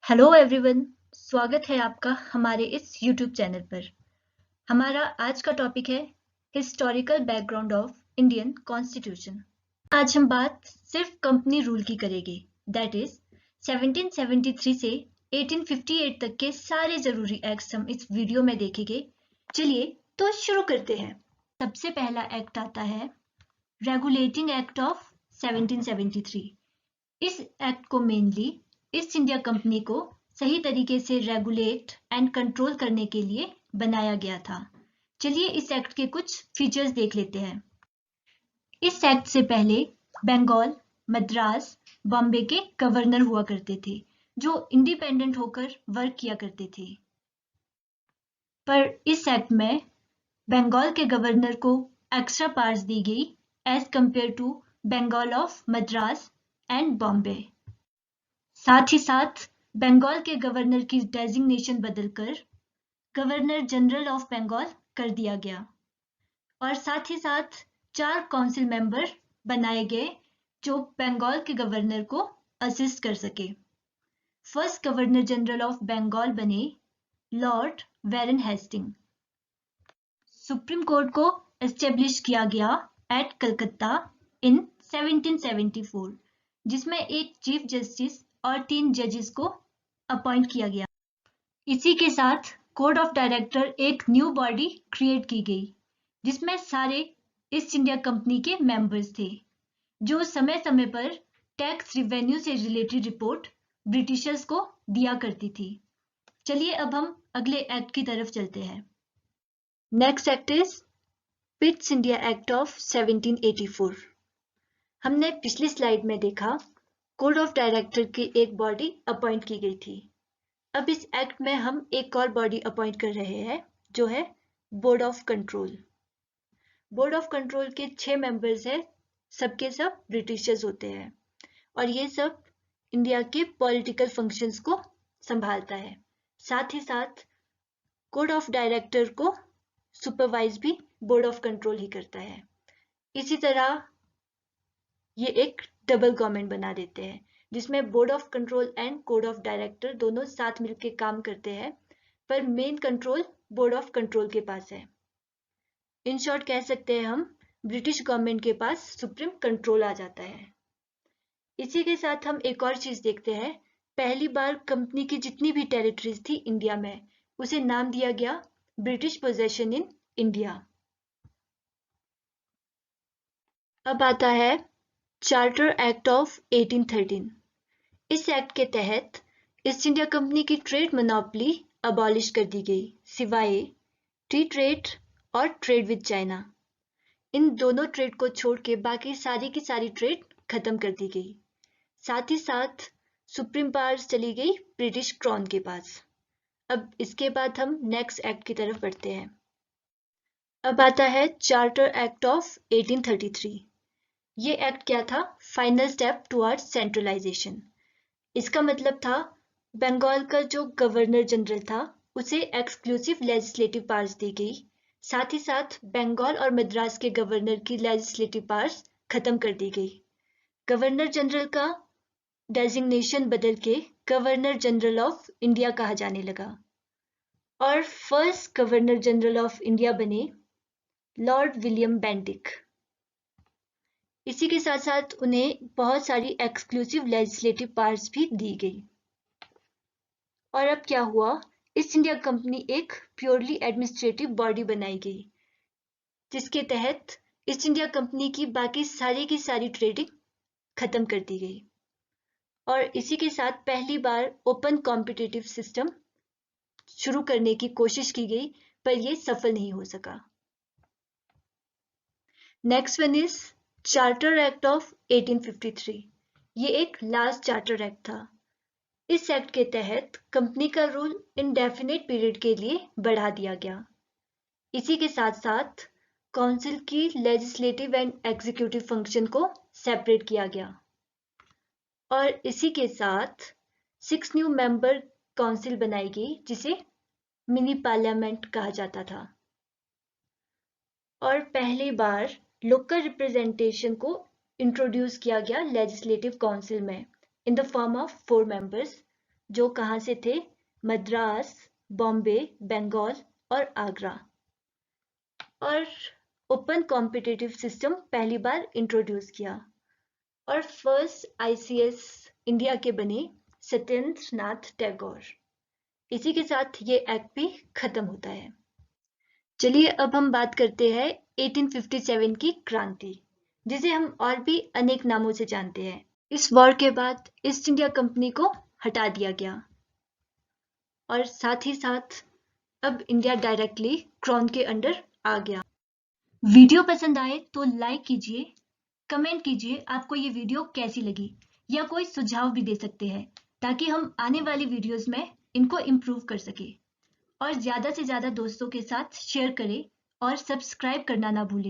Hello everyone, स्वागत है आपका हमारे इस यूट्यूब चैनल पर। हमारा आज का टॉपिक है historical background of Indian constitution. आज हम बात सिर्फ कंपनी रूल की करेंगे, दैट इज 1773 से 1858 तक के सारे जरूरी एक्ट्स हम इस वीडियो में देखेंगे। चलिए तो शुरू करते हैं। सबसे पहला एक्ट आता है रेगुलेटिंग एक्ट ऑफ 1773। इस एक्ट को मेनली ईस्ट इंडिया कंपनी को सही तरीके से रेगुलेट एंड कंट्रोल करने के लिए बनाया गया था। चलिए इस एक्ट के कुछ फीचर्स देख लेते हैं। इस एक्ट से पहले बंगाल, मद्रास, बॉम्बे के गवर्नर हुआ करते थे जो इंडिपेंडेंट होकर वर्क किया करते थे। पर इस एक्ट में बंगाल के गवर्नर को एक्स्ट्रा पावर्स दी गई as compare to Bengal of Madras and Bombay. साथ ही साथ बंगाल के गवर्नर की डेजिग्नेशन बदलकर गवर्नर जनरल ऑफ बंगाल कर दिया गया और साथ ही साथ 4 काउंसिल मेंबर बनाए गए जो बंगाल के गवर्नर को असिस्ट कर सके। First governor general of Bengal बने Lord Warren Hastings. Supreme Court को एस्टेब्लिश किया गया एट कलकत्ता इन 1774, जिसमें एक चीफ जस्टिस और 3 जजेस को अपॉइंट किया गया। इसी के साथ कोड ऑफ डायरेक्टर एक न्यू बॉडी क्रिएट की गई जिसमें सारे ईस्ट इंडिया कंपनी के मेंबर्स थे जो समय समय पर टैक्स रिवेन्यू से रिलेटेड रिपोर्ट ब्रिटिशर्स को दिया करती थी। चलिए अब हम अगले एक्ट की तरफ चलते हैं। Next act is Pitt's India act of 1784। हमने पिछली स्लाइड में देखा कोड ऑफ डायरेक्टर की एक बॉडी अपॉइंट की गई थी। अब इस एक्ट में हम एक और बॉडी अपॉइंट कर रहे हैं जो है board of control. Board of control के 6 मेंबर्स हैं, सबके सब ब्रिटिशर्स होते हैं और ये सब इंडिया के पॉलिटिकल फंक्शंस को संभालता है। साथ ही साथ कोड ऑफ डायरेक्टर को सुपरवाइज भी बोर्ड ऑफ कंट्रोल ही करता है। इसी तरह ये एक डबल गवर्नमेंट बना देते हैं जिसमें board of control and code of director दोनों साथ मिलकर काम करते हैं, पर main control board of control के पास है। इन शॉर्ट कह सकते हैं हम ब्रिटिश गवर्नमेंट के पास सुप्रीम कंट्रोल आ जाता है। इसी के साथ हम एक और चीज देखते हैं। पहली बार कंपनी की जितनी भी टेरिटरीज थी इंडिया में उसे नाम दिया गया ब्रिटिश पोजेशन इन इंडिया। अब आता है चार्टर एक्ट ऑफ 1813। इस एक्ट के तहत ईस्ट इंडिया कंपनी की ट्रेड मोनोपोली अबॉलिश कर दी गई सिवाय टी ट्रेड और ट्रेड विद चाइना। इन दोनों ट्रेड को छोड़ के बाकी सारी की सारी ट्रेड खत्म कर दी गई। साथ ही साथ सुप्रीम पावर्स चली गई ब्रिटिश क्राउन के पास। अब इसके बाद हम नेक्स्ट एक्ट की तरफ बढ़ते हैं। अब आता है चार्टर एक्ट ऑफ 1833। ये एक्ट क्या था? Final step towards centralisation. इसका मतलब था बंगाल का जो गवर्नर जनरल था उसे एक्सक्लूसिव लेजिस्लेटिव पावर्स दी गई। साथ ही साथ बंगाल और मद्रास के गवर्नर की लेजिस्लेटिव पावर्स खत्म कर दी गई। गवर्नर जनरल का डेजिग्नेशन बदल के गवर्नर जनरल ऑफ इंडिया कहा जाने लगा और first governor general of India बने लॉर्ड विलियम बेंटिक। इसी के साथ साथ उन्हें बहुत सारी एक्सक्लूसिव लेजिस्लेटिव पावर्स भी दी गई। और अब क्या हुआ? ईस्ट इंडिया कंपनी एक प्योरली एडमिनिस्ट्रेटिव बॉडी बनाई गई जिसके तहत ईस्ट इंडिया कंपनी की बाकी सारी की सारी ट्रेडिंग खत्म कर दी गई और इसी के साथ पहली बार ओपन कॉम्पिटिटिव सिस्टम शुरू करने की कोशिश की गई पर यह सफल नहीं हो सका। Next one is charter act of 1853। ये एक लास्ट चार्टर एक्ट था। इस एक्ट के तहत कंपनी का रूल इंडेफिनिट पीरियड के लिए बढ़ा दिया गया। इसी के साथ साथ काउंसिल की लेजिस्लेटिव एंड एग्जीक्यूटिव फंक्शन को सेपरेट किया गया और इसी के साथ 6 न्यू मेंबर काउंसिल बनाई गई जिसे मिनी पार्लियामेंट कहा जाता था और पहली बार लोकल रिप्रेजेंटेशन को इंट्रोड्यूस किया गया लेजिस्लेटिव काउंसिल में in the form of 4 members जो कहाँ से थे? मद्रास, बॉम्बे, बंगाल और आगरा। और ओपन कॉम्पिटिटिव सिस्टम पहली बार इंट्रोड्यूस किया। और फर्स्ट आईसीएस इंडिया के बने सत्येंद्र नाथ टैगोर। इसी के साथ ये एक्ट भी खत्म होता है। चलिए अब हम बात करते हैं 1857 की क्रांति, जिसे हम और भी अनेक नामों से जानते हैं। इस वॉर के बाद ईस्ट इंडिया कंपनी को हटा दिया गया और साथ ही साथ अब इंडिया डायरेक्टली क्राउन के अंडर आ गया। वीडियो पसंद आए तो लाइक कीजिए, कमेंट कीजिए आपको ये वीडियो कैसी लगी, या कोई सुझाव भी दे सकते हैं ताकि हम आने वाली वीडियोस में इनको इम्प्रूव कर सके। और ज़्यादा से ज़्यादा दोस्तों के साथ शेयर करें और सब्सक्राइब करना ना भूलें।